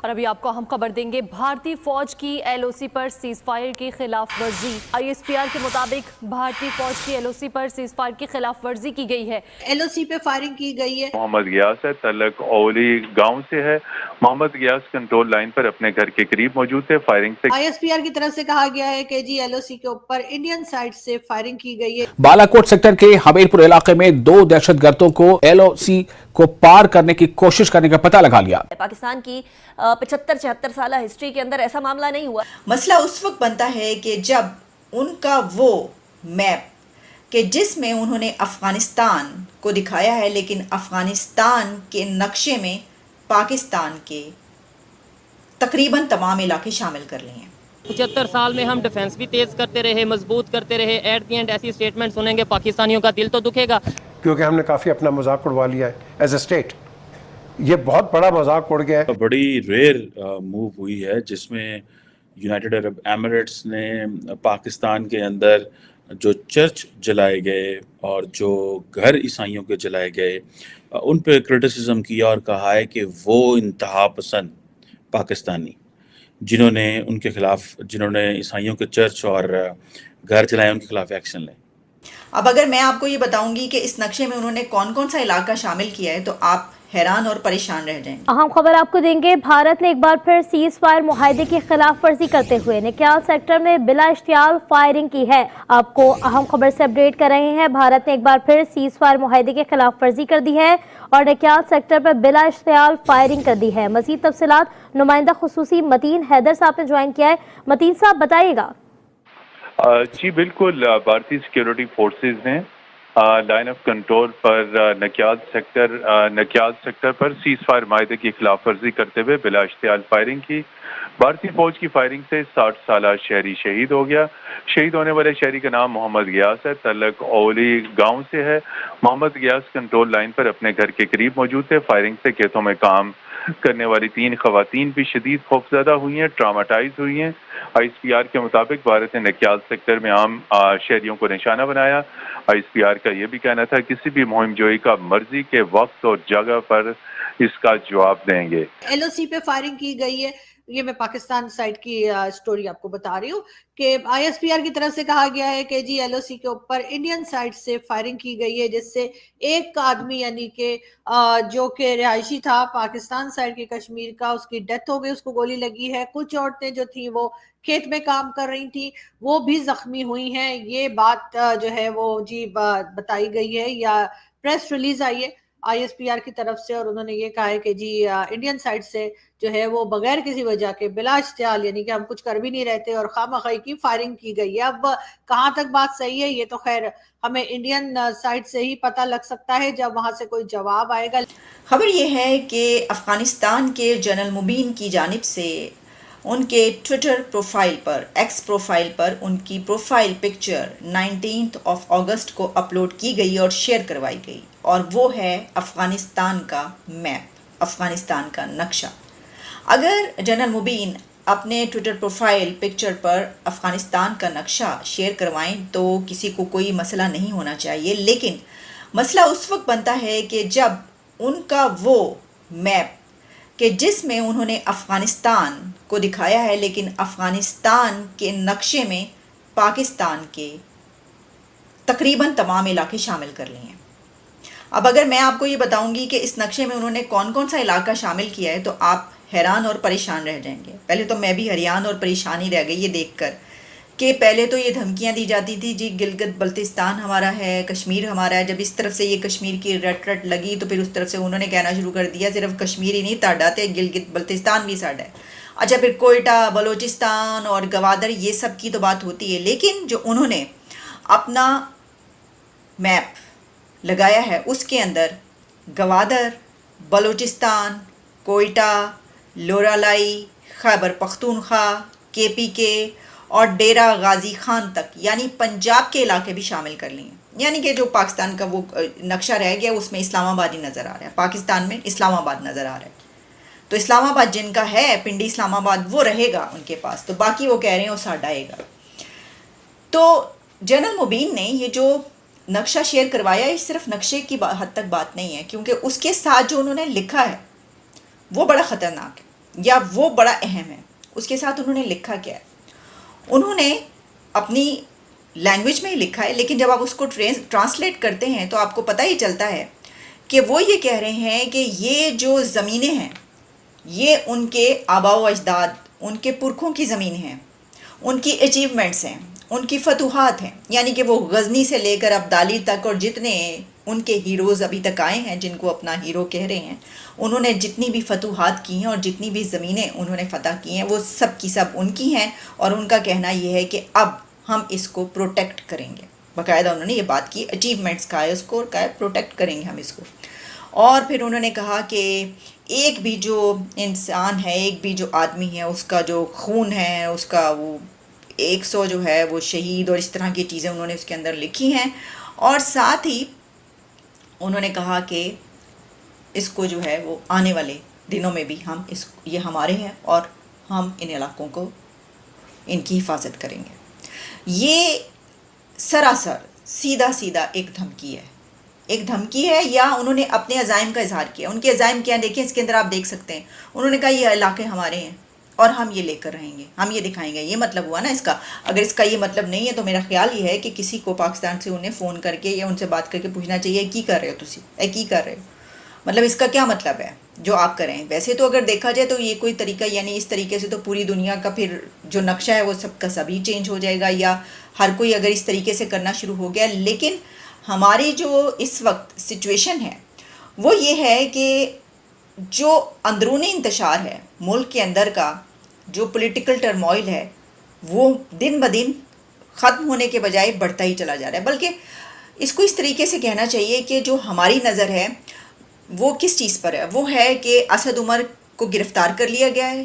اور ابھی آپ کو ہم خبر دیں گے، بھارتی فوج کی ایل او سی پر سیز فائر کی خلاف ورزی۔ آئی ایس پی آر کے مطابق بھارتی فوج کی ایل او سی پر سیز فائر کی خلاف ورزی کی گئی ہے۔ ایل او سی پہ فائرنگ کی گئی ہے۔ محمد گیاس ہے، تعلق اولی گاؤں سے ہے۔ محمد گیاس کنٹرول لائن پر اپنے گھر کے قریب موجود تھے۔ فائرنگ سے آئی ایس پی آر کی طرف سے کہا گیا ہے کہ ایل او سی کے اوپر انڈین سائٹ سے فائرنگ کی گئی ہے۔ بالاکوٹ سیکٹر کے حمیرپور علاقے میں 2 دہشت گردوں کو ایل او سی کو پار کرنے کی کوشش کرنے کا پتہ لگا لیا۔ پاکستان کی 75-76 سالہ ہسٹری کے اندر ایسا معاملہ نہیں ہوا۔ مسئلہ اس وقت بنتا ہے کہ جب ان کا وہ میپ کہ جس میں انہوں نے افغانستان کو دکھایا ہے، لیکن افغانستان کے نقشے میں پاکستان کے تقریباً تمام علاقے شامل کر لیے ہیں۔ 75 سال میں ہم ڈیفنس بھی تیز کرتے رہے، مضبوط کرتے رہے، ایٹ دی اینڈ ایسی سٹیٹمنٹ سنیں گے پاکستانیوں کا دل تو دکھے گا، کیونکہ ہم نے کافی اپنا مذاق اڑوا لیا ہے ایز اے اسٹیٹ۔ یہ بہت بڑا مذاق اڑ گیا ہے۔ بڑی ریئر موو ہوئی ہے جس میں یونائٹڈ عرب ایمریٹس نے پاکستان کے اندر جو چرچ جلائے گئے اور جو گھر عیسائیوں کے جلائے گئے ان پہ کرٹیسزم کیا اور کہا ہے کہ وہ انتہا پسند پاکستانی جنہوں نے عیسائیوں کے چرچ اور گھر جلائے ان کے خلاف ایکشن لیں۔ اب اگر میں آپ کو یہ بتاؤں گی کہ اس نقشے میں انہوں نے کون کون سا علاقہ شامل کیا ہے تو آپ حیران اور پریشان رہ جائیں گے۔ اہم خبر آپ کو دیں گے، بھارت نے ایک بار پھر سیز فائر معاہدے کی خلاف ورزی کرتے ہوئے نکیال سیکٹر میں بلا اشتعال فائرنگ کی ہے۔ آپ کو اہم خبر سے اپڈیٹ کر رہے ہیں، بھارت نے ایک بار پھر سیز فائر معاہدے کی خلاف ورزی کر دی ہے اور نکیال سیکٹر پر بلا اشتعال فائرنگ کر دی ہے۔ مزید تفصیلات نمائندہ خصوصی متین حیدر صاحب نے جوائن کیا ہے۔ متین صاحب بتائیے گا۔ جی بالکل، بھارتی سیکیورٹی فورسز نے line of control per Nakyal sector per cease fire معاہدے کی خلاف ورزی کرتے ہوئے بلا اشتعال فائرنگ کی۔ بھارتی فوج کی فائرنگ سے 60 سالہ شہری شہید ہو گیا۔ شہید ہونے والے شہری کا نام محمد گیاس ہے، تعلق اولی گاؤں سے ہے۔ محمد گیاس کنٹرول لائن پر اپنے گھر کے قریب موجود تھے۔ فائرنگ سے کھیتوں میں کام کرنے والی 3 خواتین بھی شدید خوفزدہ ہوئی ہیں، ٹراماٹائز ہوئی ہیں۔ آئی ایس پی آر کے مطابق بھارت نے نکیال سیکٹر میں عام شہریوں کو نشانہ بنایا۔ آئی ایس پی آر کا یہ بھی کہنا تھا کسی بھی مہم جوئی کا مرضی کے وقت اور جگہ پر اس کا جواب دیں گے۔ ایل او سی پہ فائرنگ کی گئی ہے۔ یہ میں پاکستان سائٹ کی سٹوری آپ کو بتا رہی ہوں کہ آئی ایس پی آر کی طرف سے کہا گیا ہے کہ ایل او سی کے اوپر انڈین سائٹ سے فائرنگ کی گئی ہے، جس سے ایک آدمی یعنی کہ جو کہ رہائشی تھا پاکستان سائٹ کے کشمیر کا، اس کی ڈیتھ ہو گئی، اس کو گولی لگی ہے۔ کچھ عورتیں جو تھیں وہ کھیت میں کام کر رہی تھیں، وہ بھی زخمی ہوئی ہیں۔ یہ بات جو ہے وہ بتائی گئی ہے یا پریس ریلیز آئی ہے آئی ایس پی آر کی طرف سے، اور انہوں نے یہ کہا ہے کہ انڈین سائٹ سے جو ہے وہ بغیر کسی وجہ کے بلا اشتعال یعنی کہ ہم کچھ کر بھی نہیں رہتے اور خواہ کی فائرنگ کی گئی ہے۔ اب کہاں تک بات صحیح ہے یہ تو خیر ہمیں انڈین سائٹ سے ہی پتہ لگ سکتا ہے جب وہاں سے کوئی جواب آئے گا۔ خبر یہ ہے کہ افغانستان کے جنرل مبین کی جانب سے ان کے ٹویٹر پروفائل پر، ایکس پروفائل پر ان کی پروفائل پکچر 19 اگست کو اپلوڈ کی گئی اور شیئر کروائی گئی، اور وہ ہے افغانستان کا میپ، افغانستان کا نقشہ۔ اگر جنرل مبین اپنے ٹویٹر پروفائل پکچر پر افغانستان کا نقشہ شیئر کروائیں تو کسی کو کوئی مسئلہ نہیں ہونا چاہیے، لیکن مسئلہ اس وقت بنتا ہے کہ جب ان کا وہ میپ کہ جس میں انہوں نے افغانستان کو دکھایا ہے، لیکن افغانستان کے نقشے میں پاکستان کے تقریباً تمام علاقے شامل کر لیے ہیں۔ اب اگر میں آپ کو یہ بتاؤں گی کہ اس نقشے میں انہوں نے کون کون سا علاقہ شامل کیا ہے تو آپ حیران اور پریشان رہ جائیں گے۔ پہلے تو میں بھی حیران اور پریشان ہی رہ گئی یہ دیکھ کر کہ پہلے تو یہ دھمکیاں دی جاتی تھی جی گلگت بلتستان ہمارا ہے، کشمیر ہمارا ہے۔ جب اس طرف سے یہ کشمیر کی رٹ لگی تو پھر اس طرف سے انہوں نے کہنا شروع کر دیا صرف کشمیر ہی نہیں تاڑا تے گلگت بلتستان بھی ساڑا ہے۔ اچھا پھر کوئٹہ، بلوچستان اور گوادر یہ سب کی تو بات ہوتی ہے، لیکن جو انہوں نے اپنا میپ لگایا ہے اس کے اندر گوادر، بلوچستان، کوئٹہ، لورالائی، خیبر پختونخوا، کے پی کے اور ڈیرہ غازی خان تک یعنی پنجاب کے علاقے بھی شامل کر لیے ہیں۔ یعنی کہ جو پاکستان کا وہ نقشہ رہ گیا اس میں اسلام آباد ہی نظر آ رہا ہے، پاکستان میں اسلام آباد نظر آ رہا ہے۔ تو اسلام آباد جن کا ہے، پنڈی اسلام آباد، وہ رہے گا ان کے پاس، تو باقی وہ کہہ رہے ہیں وہ ساڈا آئے گا۔ تو جنرل مبین نے یہ جو نقشہ شیئر کروایا یہ صرف نقشے کی حد تک بات نہیں ہے، کیونکہ اس کے ساتھ جو انہوں نے لکھا ہے وہ بڑا خطرناک ہے۔ یا وہ بڑا اہم ہے. اس کے ساتھ انہوں نے لکھا کیا ہے؟ انہوں نے اپنی لینگویج میں ہی لکھا ہے، لیکن جب آپ اس کو ٹرانسلیٹ کرتے ہیں تو آپ کو پتہ ہی چلتا ہے کہ وہ یہ کہہ رہے ہیں کہ یہ جو زمینیں ہیں یہ ان کے آباء و اجداد، ان کے پرکھوں کی زمین ہیں، ان کی اچیومنٹس ہیں، ان کی فتوحات ہیں. یعنی کہ وہ غزنی سے لے کر ابدالی تک اور جتنے ان کے ہیروز ابھی تک آئے ہیں جن کو اپنا ہیرو کہہ رہے ہیں، انہوں نے جتنی بھی فتوحات کی ہیں اور جتنی بھی زمینیں انہوں نے فتح کی ہیں وہ سب کی سب ان کی ہیں. اور ان کا کہنا یہ ہے کہ اب ہم اس کو پروٹیکٹ کریں گے. باقاعدہ انہوں نے یہ بات کی، اچیومنٹس کا ہے، اس کو کا ہے پروٹیکٹ کریں گے ہم اس کو. اور پھر انہوں نے کہا کہ ایک بھی جو انسان ہے، ایک بھی جو آدمی ہے، اس کا جو خون ہے، اس کا وہ 100 جو ہے وہ شہید اور اس طرح کی چیزیں انہوں نے اس کے اندر لکھی ہیں. اور ساتھ ہی انہوں نے کہا کہ اس کو جو ہے وہ آنے والے دنوں میں بھی ہم یہ ہمارے ہیں اور ہم ان علاقوں کو ان کی حفاظت کریں گے. یہ سراسر سیدھا ایک دھمکی ہے، ایک دھمکی ہے، یا انہوں نے اپنے عزائم کا اظہار کیا. ان کے عزائم کیا ہیں دیکھیں اس کے اندر آپ دیکھ سکتے ہیں. انہوں نے کہا یہ علاقے ہمارے ہیں اور ہم یہ لے کر رہیں گے، ہم یہ دکھائیں گے. یہ مطلب ہوا نا اس کا. اگر اس کا یہ مطلب نہیں ہے تو میرا خیال یہ ہے کہ کسی کو پاکستان سے انہیں فون کر کے یا ان سے بات کر کے پوچھنا چاہیے کی کر رہے ہو تسی، کی کر رہے ہو، مطلب اس کا کیا مطلب ہے جو آپ کریں. ویسے تو اگر دیکھا جائے تو یہ کوئی طریقہ، یعنی اس طریقے سے تو پوری دنیا کا پھر جو نقشہ ہے وہ سب کا سبھی چینج ہو جائے گا، یا ہر کوئی اگر اس طریقے سے کرنا شروع ہو گیا. لیکن ہماری جو اس وقت سچویشن ہے وہ یہ ہے کہ جو اندرونی انتشار ہے ملک کے اندر کا، جو پولیٹیکل ٹرموائل ہے وہ دن بدن ختم ہونے کے بجائے بڑھتا ہی چلا جا رہا ہے. بلکہ اس کو اس طریقے سے کہنا چاہیے کہ جو ہماری نظر ہے وہ کس چیز پر ہے؟ وہ ہے کہ اسد عمر کو گرفتار کر لیا گیا ہے،